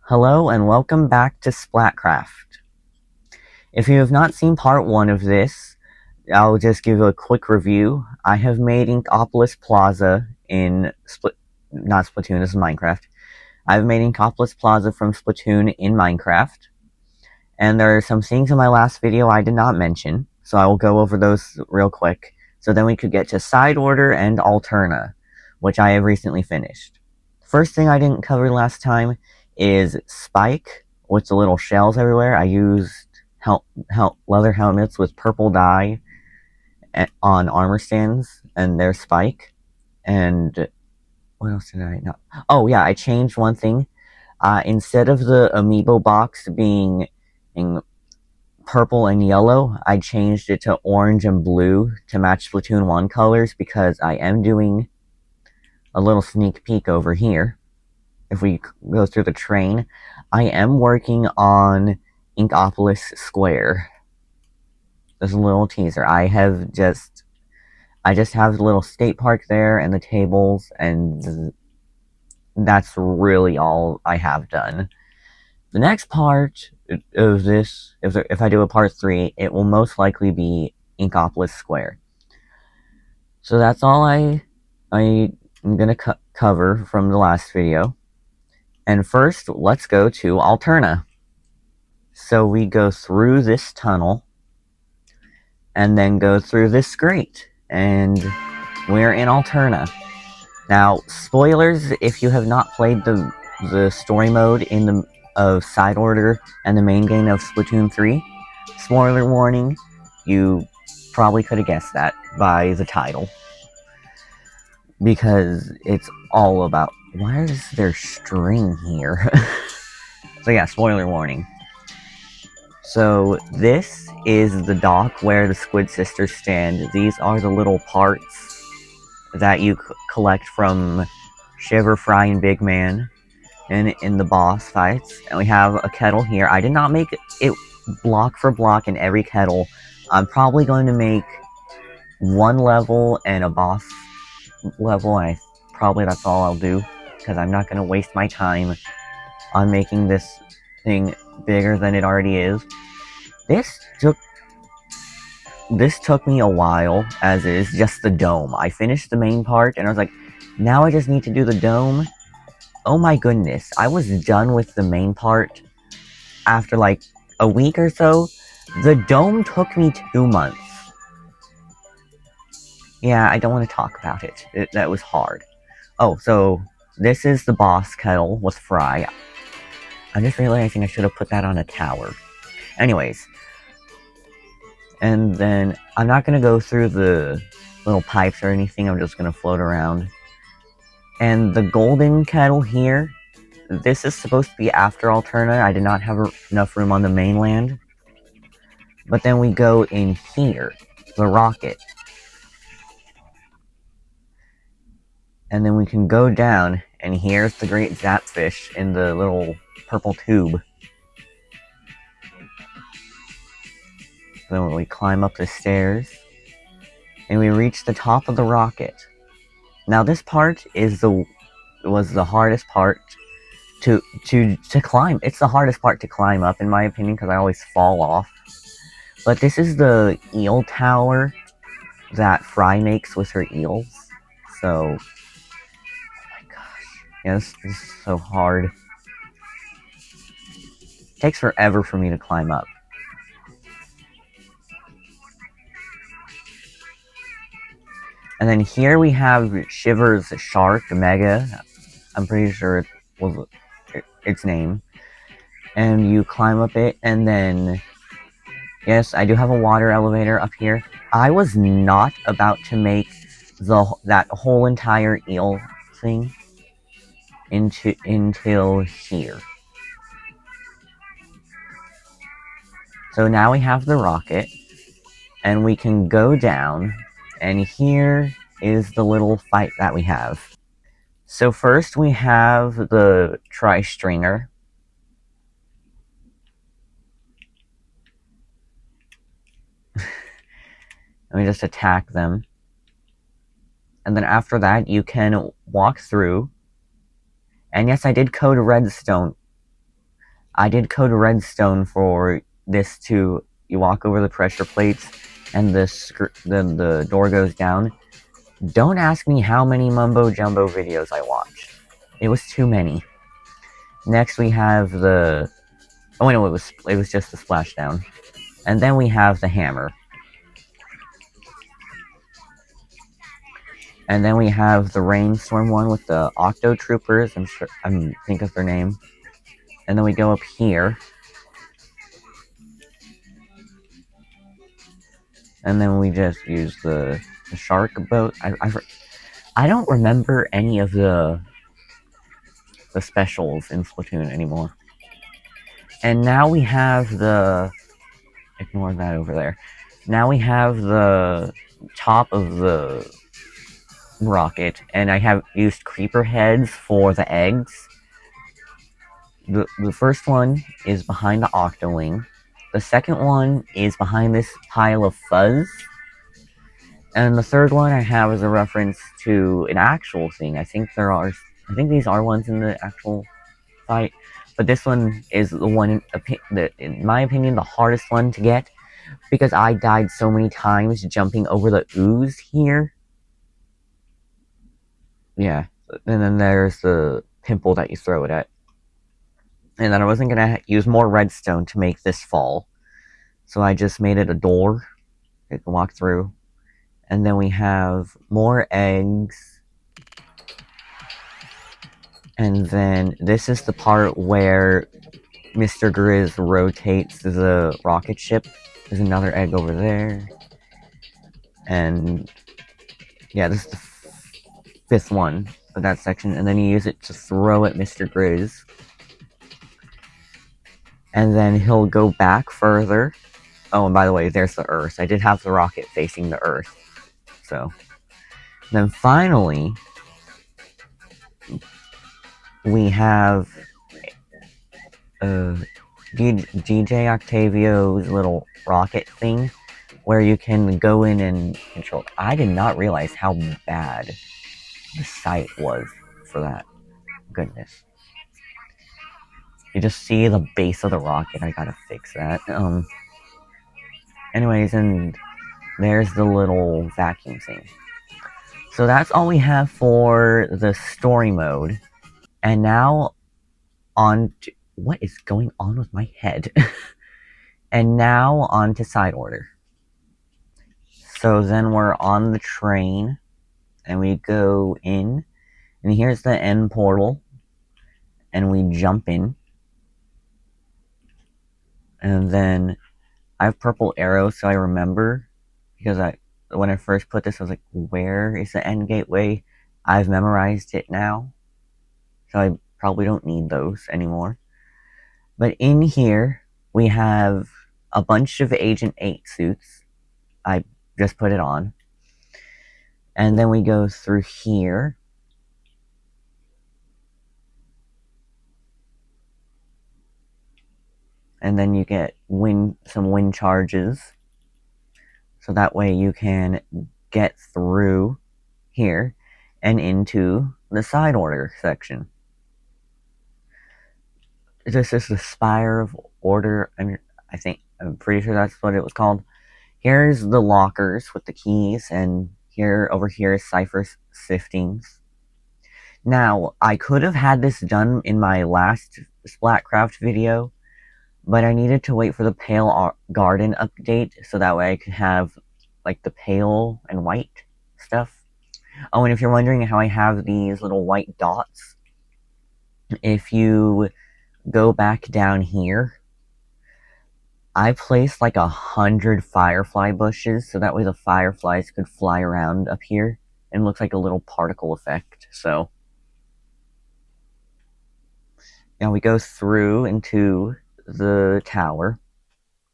Hello and welcome back to Splatcraft. If you have not seen part 1 of this, I'll just give a quick review. I have made Inkopolis Plaza in not Splatoon, this is Minecraft. I've made Inkopolis Plaza from Splatoon in Minecraft, and there are some things in my last video I did not mention, so I will go over those real quick, so then we could get to Side Order and Alterna, which I have recently finished. First thing I didn't cover last time is Spike, with the little shells everywhere. I used leather helmets with purple dye on armor stands, and their Spike. And what else did I know? Oh yeah, I changed one thing. Instead of the amiibo box being in purple and yellow, I changed it to orange and blue to match Splatoon 1 colors because I am doing a little sneak peek over here. If we go through the train, I am working on Inkopolis Square. There's a little teaser. I just have the little skate park there and the tables, and that's really all I have done. The next part of this, if I do a part 3, it will most likely be Inkopolis Square. So that's all I'm gonna cover from the last video. And first, let's go to Alterna. So we go through this tunnel, and then go through this grate, and we're in Alterna. Now, spoilers if you have not played the story mode of Side Order and the main game of Splatoon 3. Spoiler warning, you probably could have guessed that by the title. Because it's all about... Why is there string here? So yeah, spoiler warning. So this is the dock where the Squid Sisters stand. These are the little parts that you collect from Shiver, Fry, and Big Man in the boss fights. And we have a kettle here. I did not make it block for block in every kettle. I'm probably going to make one level and a boss level, and probably that's all I'll do, because I'm not going to waste my time on making this thing bigger than it already is. This took me a while, as is, just the dome. I finished the main part, and I was like, now I just need to do the dome. Oh my goodness, I was done with the main part after like a week or so. The dome took me 2 months. Yeah, I don't want to talk about it. That was hard. Oh, so this is the boss kettle with Fry. I'm just realizing I should have put that on a tower. Anyways. And then, I'm not going to go through the little pipes or anything, I'm just going to float around. And the golden kettle here, this is supposed to be after Alterna. I did not have enough room on the mainland. But then we go in here, the rocket. And then we can go down, and here's the great Zapfish in the little purple tube. Then we climb up the stairs, and we reach the top of the rocket. Now this part was the hardest part to climb. It's the hardest part to climb up, in my opinion, because I always fall off. But this is the eel tower that Fry makes with her eels. So, yeah, this is so hard. It takes forever for me to climb up. And then here we have Shiver's Shark Mega. I'm pretty sure it was its name. And you climb up it, and then... Yes, I do have a water elevator up here. I was not about to make that whole entire eel thing until here. So now we have the rocket, and we can go down, and here is the little fight that we have. So first we have the tri-stringer. And we just attack them. And then after that, you can walk through. And yes, I did code redstone I did code redstone for this too. You walk over the pressure plates and the door goes down. Don't ask me how many mumbo jumbo videos I watched. It was too many. Next we have the... Oh no, it was just the splashdown. And then we have the hammer. And then we have the rainstorm one with the Octo Troopers. I think of their name. And then we go up here. And then we just use the shark boat. I don't remember any of the specials in Splatoon anymore. And now we have the... Ignore that over there. Now we have the top of the rocket, and I have used creeper heads for the eggs. The first one is behind the Octoling. The second one is behind this pile of fuzz. And the third one I have as a reference to an actual thing. I think these are ones in the actual fight. But this one is the one, in my opinion, the hardest one to get. Because I died so many times jumping over the ooze here. Yeah. And then there's the pimple that you throw it at. And then I wasn't going to use more redstone to make this fall. So I just made it a door. You can walk through. And then we have more eggs. And then this is the part where Mr. Grizz rotates the rocket ship. There's another egg over there. And yeah, this is the fifth one of that section. And then you use it to throw at Mr. Grizz. And then he'll go back further. Oh, and by the way, there's the Earth. I did have the rocket facing the Earth. So, then finally, we have DJ Octavio's little rocket thing, where you can go in and control. I did not realize how bad the sight was for that. Goodness. You just see the base of the rocket. I gotta fix that. Anyways, and there's the little vacuum thing. So that's all we have for the story mode. And now on to... What is going on with my head? And now on to side order. So then we're on the train, and we go in, and here's the end portal, and we jump in. And then I have purple arrows, so I remember, because when I first put this, I was like, where is the end gateway? I've memorized it now, so I probably don't need those anymore. But in here, we have a bunch of Agent 8 suits. I just put it on. And then we go through here. And then you get some wind charges. So that way you can get through here and into the side order section. This is the Spire of Order. I'm pretty sure that's what it was called. Here's the lockers with the keys, and over here is cipher siftings. Now, I could have had this done in my last Splatcraft video, but I needed to wait for the Pale Garden update, so that way I could have, like, the pale and white stuff. Oh, and if you're wondering how I have these little white dots, if you go back down here, I placed like 100 firefly bushes, so that way the fireflies could fly around up here, and it looks like a little particle effect, so... Now we go through into the tower,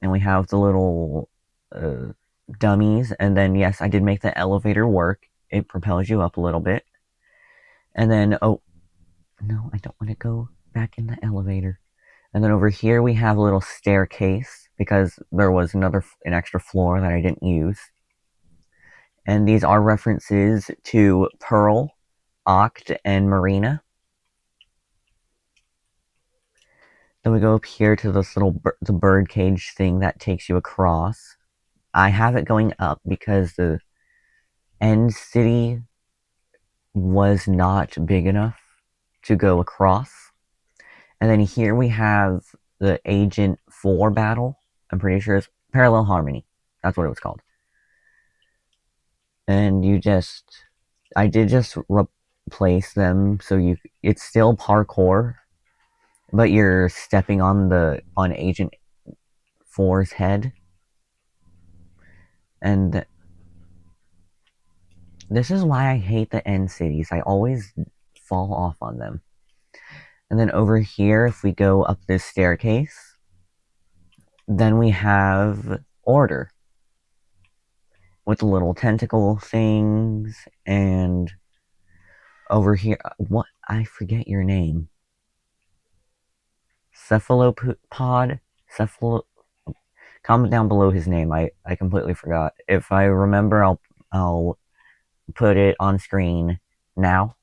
and we have the little dummies, and then, yes, I did make the elevator work. It propels you up a little bit. And then, oh, no, I don't want to go back in the elevator. And then over here we have a little staircase, because there was an extra floor that I didn't use. And these are references to Pearl, Oct, and Marina. Then we go up here to this little the bird cage thing that takes you across. I have it going up because the end city was not big enough to go across. And then here we have the Agent 4 battle. I'm pretty sure it's Parallel Harmony. That's what it was called. And I did just replace them so it's still parkour, but you're stepping on Agent 4's head. And this is why I hate the end cities. I always fall off on them. And then over here, if we go up this staircase, then we have Order with the little tentacle things, and over here, what? I forget your name. Cephalopod? Comment down below his name. I completely forgot. If I remember, I'll put it on screen now.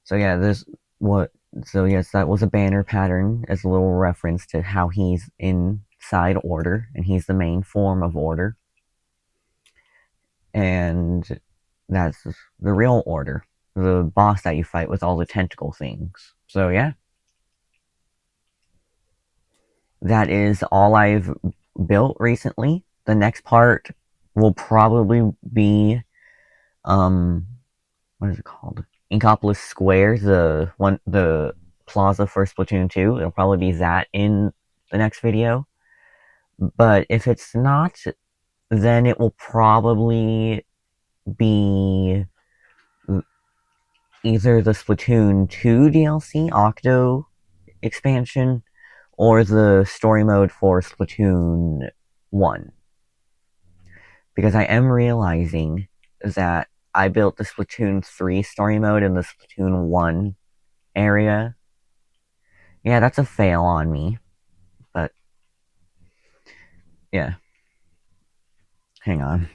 So yeah, yes, that was a banner pattern as a little reference to how he's inside Order, and he's the main form of Order. And that's the real Order, the boss that you fight with all the tentacle things. So yeah. That is all I've built recently. The next part will probably be, what is it called? Inkopolis Square, the plaza for Splatoon 2. It'll probably be that in the next video. But if it's not, then it will probably be either the Splatoon 2 DLC, Octo expansion, or the story mode for Splatoon 1. Because I am realizing that I built the Splatoon 3 story mode in the Splatoon 1 area. Yeah, that's a fail on me. But, yeah. Hang on.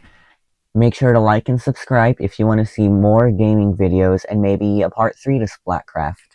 Make sure to like and subscribe if you want to see more gaming videos and maybe a part 3 to Splatcraft.